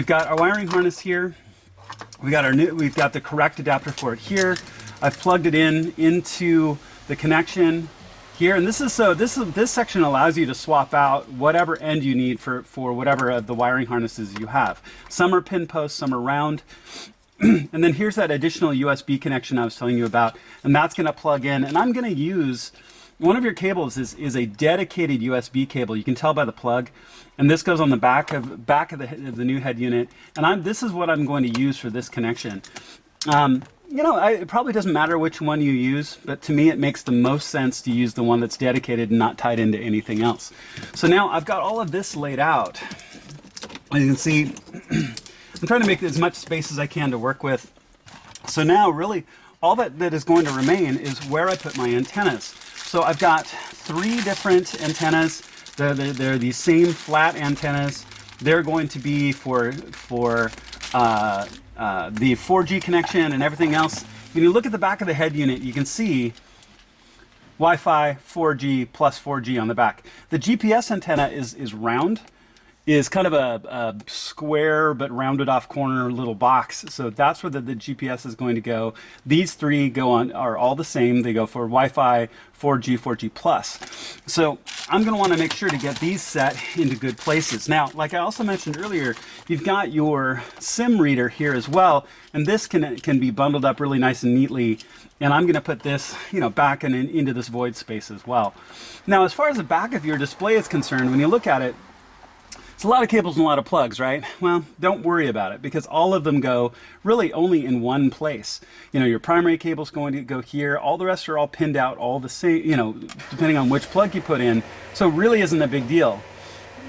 we've got our wiring harness here. We've got the correct adapter for it here. I've plugged it into the connection here, and this section allows you to swap out whatever end you need for whatever of the wiring harnesses you have. Some are pin posts, some are round. And then here's that additional USB connection I was telling you about, and that's going to plug in. And I'm going to use one of your cables is a dedicated USB cable. You can tell by the plug, and this goes on the back of the new head unit. And this is what I'm going to use for this connection. You know, it probably doesn't matter which one you use, but to me it makes the most sense to use the one that's dedicated and not tied into anything else. So now I've got all of this laid out. As you can see, I'm trying to make as much space as I can to work with. So now really all that is going to remain is where I put my antennas. So I've got 3 different antennas. They're the same flat antennas. They're going to be for the 4G connection and everything else. When you look at the back of the head unit, you can see Wi-Fi, 4G plus 4G on the back. The GPS antenna is round, is kind of a square but rounded off corner little box. So that's where the GPS is going to go. These 3 are all the same. They go for Wi-Fi, 4G, 4G plus. So I'm going to want to make sure to get these set into good places. Now, like I also mentioned earlier, you've got your SIM reader here as well, and this can be bundled up really nice and neatly. And I'm going to put this, back into this void space as well. Now, as far as the back of your display is concerned, when you look at it, it's a lot of cables and a lot of plugs, right? Well, don't worry about it, because all of them go really only in one place. Your primary cable's going to go here. All the rest are all pinned out all the same, depending on which plug you put in. So it really isn't a big deal.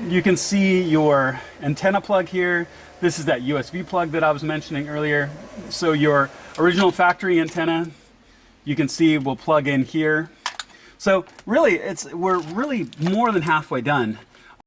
You can see your antenna plug here. This is that USB plug that I was mentioning earlier. So your original factory antenna, you can see will plug in here. So really, we're really more than halfway done.